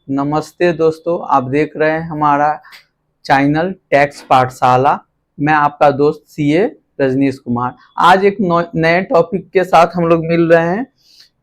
नमस्ते दोस्तों, आप देख रहे हैं हमारा चैनल टैक्स पाठशाला। मैं आपका दोस्त सीए रजनीश कुमार। आज एक नए टॉपिक के साथ हम लोग मिल रहे हैं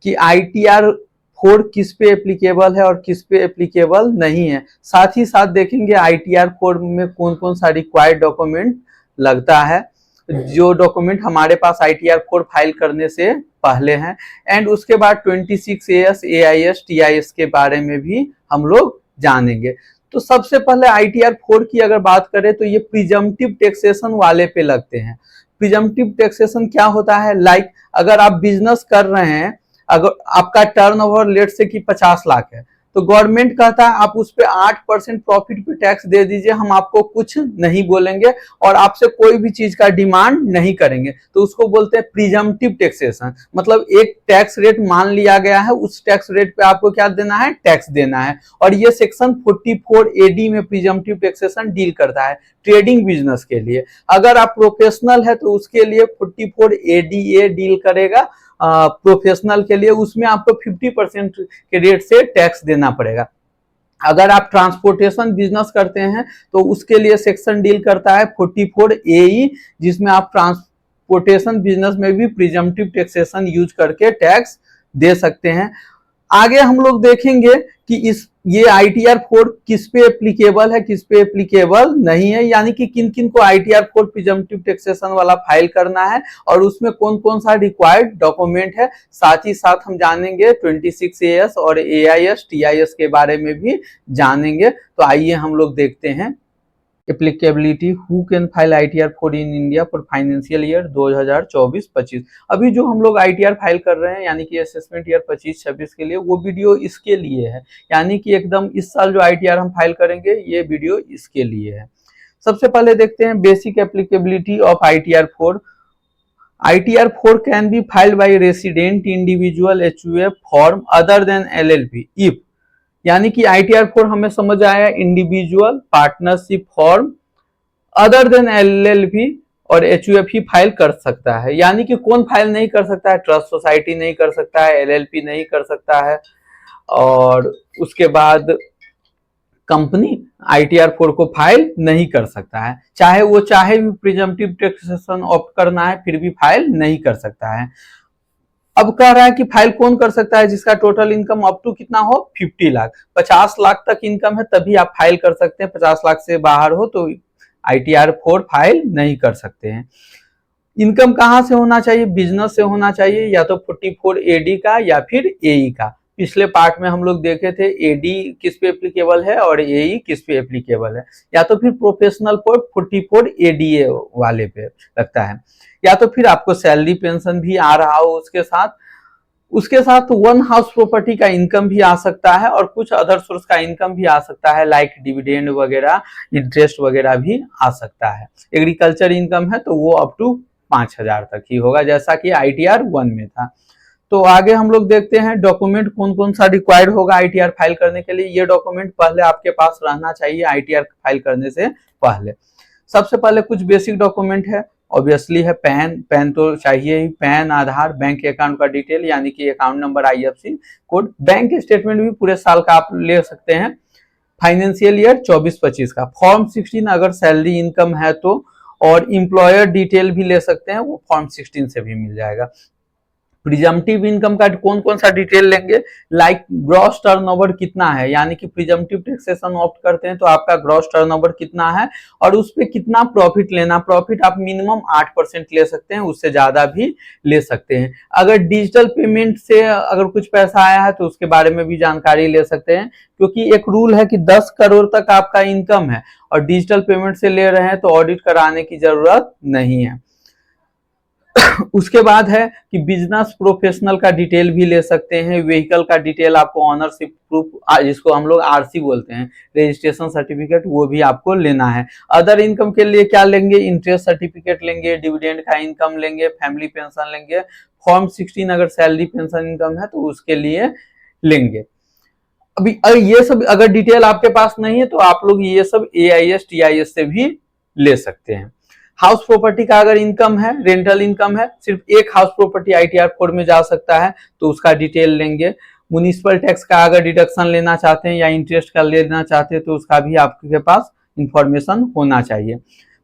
कि आईटीआर 4 किस पे एप्लीकेबल है और किस पे एप्लीकेबल नहीं है। साथ ही साथ देखेंगे आईटीआर 4 में कौन कौन सा रिक्वायर्ड डॉक्यूमेंट लगता है, जो डॉक्यूमेंट हमारे पास आईटीआर 4 फाइल करने से पहले हैं। एंड उसके बाद 26 एएस एआईएस टीआईएस के बारे में भी हम लोग जानेंगे। तो सबसे पहले आईटीआर 4 की अगर बात करें तो ये प्रिजम्पटिव टैक्सेशन वाले पे लगते हैं। प्रिजम्पटिव टैक्सेशन क्या होता है? लाइक अगर आप बिजनेस कर रहे हैं, अगर आपका टर्नओवर लेट से कि 50 लाख है, तो गवर्नमेंट कहता है आप उस पे 8% प्रॉफिट पे टैक्स दे दीजिए, हम आपको कुछ नहीं बोलेंगे और आपसे कोई भी चीज का डिमांड नहीं करेंगे। तो उसको बोलते हैं प्रिजम्पटिव टैक्सेशन। मतलब एक टैक्स रेट मान लिया गया है, उस टैक्स रेट पे आपको क्या देना है? टैक्स देना है। और ये सेक्शन 44AD में प्रिजम्पटिव टैक्सेशन डील करता है ट्रेडिंग बिजनेस के लिए। अगर आप प्रोफेशनल है तो उसके लिए 44ADA डील करेगा प्रोफेशनल के लिए, उसमें आपको 50% के रेट से टैक्स देना पड़ेगा। अगर आप ट्रांसपोर्टेशन बिजनेस करते हैं तो उसके लिए सेक्शन डील करता है 44AE, जिसमें आप ट्रांसपोर्टेशन बिजनेस में भी प्रिजम्पटिव टैक्सेशन यूज करके टैक्स दे सकते हैं। आगे हम लोग देखेंगे कि ये आईटीआर 4 किस पे एप्लीकेबल है, किस पे एप्लीकेबल नहीं है, यानी कि किन किन को आईटीआर 4 प्रिजम्पटिव टैक्सेशन वाला फाइल करना है और उसमें कौन कौन सा रिक्वायर्ड डॉक्यूमेंट है। साथ ही साथ हम जानेंगे 26 एएस और एआईएस टीआईएस के बारे में भी जानेंगे। तो आइए हम लोग देखते हैं applicability. Who can file ITR 4 in India for financial year 2024-25। अभी जो हम लोग आईटीआर फाइल कर रहे हैं यानी कि असेसमेंट ईयर 25-26 के लिए, वो वीडियो इसके लिए है। यानी कि एकदम इस साल जो आईटीआर हम फाइल करेंगे ये वीडियो इसके लिए है। सबसे पहले देखते हैं basic applicability of ITR 4। ITR 4 can be filed by resident individual HUF form other than LLP if, यानी कि ITR 4 हमें समझ आया individual partnership form other than LLP और HUF ही फाइल कर सकता है। यानी कि कौन फाइल नहीं कर सकता है? ट्रस्ट सोसाइटी नहीं कर सकता है, LLP नहीं कर सकता है, और उसके बाद कंपनी आईटीआर 4 को फाइल नहीं कर सकता है। चाहे भी प्रिजम्पटिव टैक्सेशन ऑप्ट करना है फिर भी फाइल नहीं कर सकता है। अब कह रहा है कि फाइल कौन कर सकता है? जिसका टोटल इनकम अप टू कितना हो? 50 लाख। 50 लाख तक इनकम है तभी आप फाइल कर सकते हैं। 50 लाख से बाहर हो तो आईटीआर 4 फाइल नहीं कर सकते हैं। इनकम कहां से होना चाहिए? बिजनेस से होना चाहिए, या तो 44AD का या फिर एई का। पिछले पार्ट में हम लोग देखे थे एडी किस पे एप्लीकेबल है और एई किस पे एप्लीकेबल है। या तो फिर प्रोफेशनल पर 44ADA वाले पे लगता है, या तो फिर आपको सैलरी पेंशन भी आ रहा हो उसके साथ वन हाउस प्रॉपर्टी का इनकम भी आ सकता है और कुछ अदर सोर्स का इनकम भी आ सकता है, लाइक डिविडेंड वगैरह, इंटरेस्ट वगैरह भी आ सकता है। एग्रीकल्चर इनकम है तो वो अप टू 5,000 तक ही होगा, जैसा कि आईटीआर 1 में था। तो आगे हम लोग देखते हैं डॉक्यूमेंट कौन कौन सा रिक्वायर्ड होगा आईटीआर फाइल करने के लिए। ये डॉक्यूमेंट पहले आपके पास रहना चाहिए आईटीआर फाइल करने से पहले। सबसे पहले कुछ बेसिक डॉक्यूमेंट है, ऑब्वियसली है पैन तो चाहिए ही। पैन, आधार, बैंक अकाउंट का डिटेल यानी कि account number, IFSC code, bank statement भी पूरे साल का आप ले सकते हैं, फाइनेंशियल ईयर 24-25 का। फॉर्म 16 अगर सैलरी इनकम है तो, और इम्प्लॉयर डिटेल भी ले सकते हैं, वो फॉर्म 16 से भी मिल जाएगा। प्रिजम्पटिव इनकम का कौन कौन सा डिटेल लेंगे? लाइक ग्रॉस टर्नओवर कितना है, यानी कि प्रिजम्पटिव टैक्सेशन ऑप्ट करते हैं तो आपका ग्रॉस टर्नओवर कितना है और उस पे कितना प्रॉफिट लेना। प्रॉफिट आप मिनिमम 8% ले सकते हैं, उससे ज्यादा भी ले सकते हैं। अगर डिजिटल पेमेंट से अगर कुछ पैसा आया है तो उसके बारे में भी जानकारी ले सकते हैं, क्योंकि एक रूल है कि 10 करोड़ तक आपका इनकम है और डिजिटल पेमेंट से ले रहे हैं तो ऑडिट कराने की जरूरत नहीं है। उसके बाद है कि बिजनेस प्रोफेशनल का डिटेल भी ले सकते हैं। व्हीकल का डिटेल आपको, ऑनरशिप प्रूफ जिसको हम लोग आरसी बोलते हैं, रजिस्ट्रेशन सर्टिफिकेट, वो भी आपको लेना है। अदर इनकम के लिए क्या लेंगे? इंटरेस्ट सर्टिफिकेट लेंगे, डिविडेंड का इनकम लेंगे, फैमिली पेंशन लेंगे। फॉर्म 16 अगर सैलरी पेंशन इनकम है तो उसके लिए लेंगे। अभी ये सब अगर डिटेल आपके पास नहीं है तो आप लोग ये सब एआईएस टीआईएस से भी ले सकते हैं। हाउस प्रॉपर्टी का अगर इनकम है, रेंटल इनकम है, सिर्फ एक हाउस प्रॉपर्टी आईटीआर 4 में जा सकता है तो उसका डिटेल लेंगे। म्युनिसिपल टैक्स का अगर डिडक्शन लेना चाहते हैं या इंटरेस्ट का लेना चाहते हैं तो उसका भी आपके पास इंफॉर्मेशन होना चाहिए।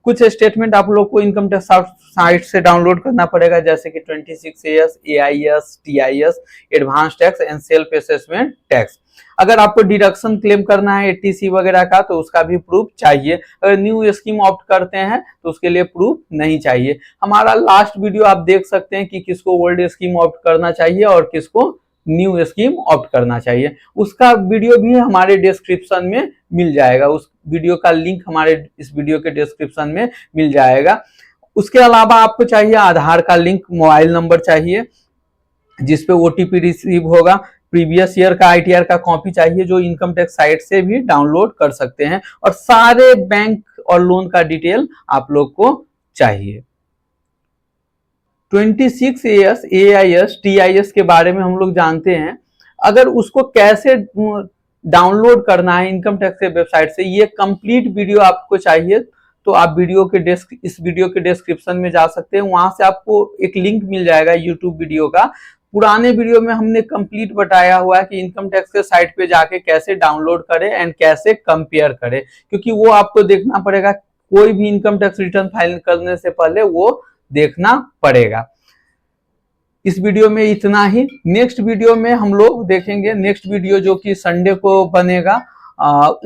कुछ स्टेटमेंट आप लोग को इनकम टैक्स साइट से डाउनलोड करना पड़ेगा, जैसे कि 26AS, AIS, TIS, advance tax and self assessment tax. अगर आपको डिडक्शन क्लेम करना है ATC वगैरह का तो उसका भी प्रूफ चाहिए। अगर न्यू स्कीम ऑप्ट करते हैं तो उसके लिए प्रूफ नहीं चाहिए। हमारा लास्ट वीडियो आप देख सकते हैं कि किसको ओल्ड स्कीम ऑप्ट करना चाहिए और किसको न्यू स्कीम ऑप्ट करना चाहिए। उसका वीडियो भी हमारे डिस्क्रिप्शन में मिल जाएगा, उस वीडियो का लिंक हमारे इस वीडियो के डिस्क्रिप्शन में मिल जाएगा। उसके अलावा आपको चाहिए आधार का लिंक, मोबाइल नंबर चाहिए जिसपे OTP रिसीव होगा, प्रीवियस ईयर का ITR का कॉपी चाहिए जो इनकम टैक्स साइट से भी डाउनलोड कर सकते हैं, और सारे बैंक और लोन का डिटेल आप लोग को चाहिए। 26AS, AIS, TIS के बारे में हम लोग जानते हैं। अगर उसको कैसे डाउनलोड करना है इनकम टैक्स के वेबसाइट से, ये कंप्लीट वीडियो आपको चाहिए तो आप इस वीडियो के डिस्क्रिप्शन में जा सकते हैं, वहां से आपको एक लिंक मिल जाएगा यूट्यूब वीडियो का। पुराने वीडियो में हमने कंप्लीट बताया हुआ है कि इनकम टैक्स के साइट पे जाके कैसे डाउनलोड करें एंड कैसे कंपेयर करें, क्योंकि वो आपको देखना पड़ेगा, कोई भी इनकम टैक्स रिटर्न फाइल करने से पहले वो देखना पड़ेगा। इस वीडियो में इतना ही। नेक्स्ट वीडियो में हम लोग देखेंगे, नेक्स्ट वीडियो जो कि संडे को बनेगा,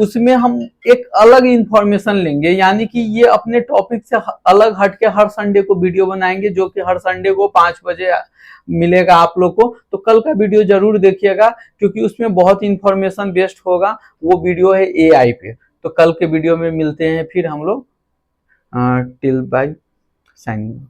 उसमें हम एक अलग इंफॉर्मेशन लेंगे, यानी कि ये अपने टॉपिक से अलग हट के हर संडे को वीडियो बनाएंगे, जो कि हर संडे को 5 बजे मिलेगा आप लोग को। तो कल का वीडियो जरूर देखिएगा क्योंकि उसमें बहुत इंफॉर्मेशन बेस्ड होगा। वो वीडियो है AI पे। तो कल के वीडियो में मिलते हैं फिर हम लोग। Till bye, signing.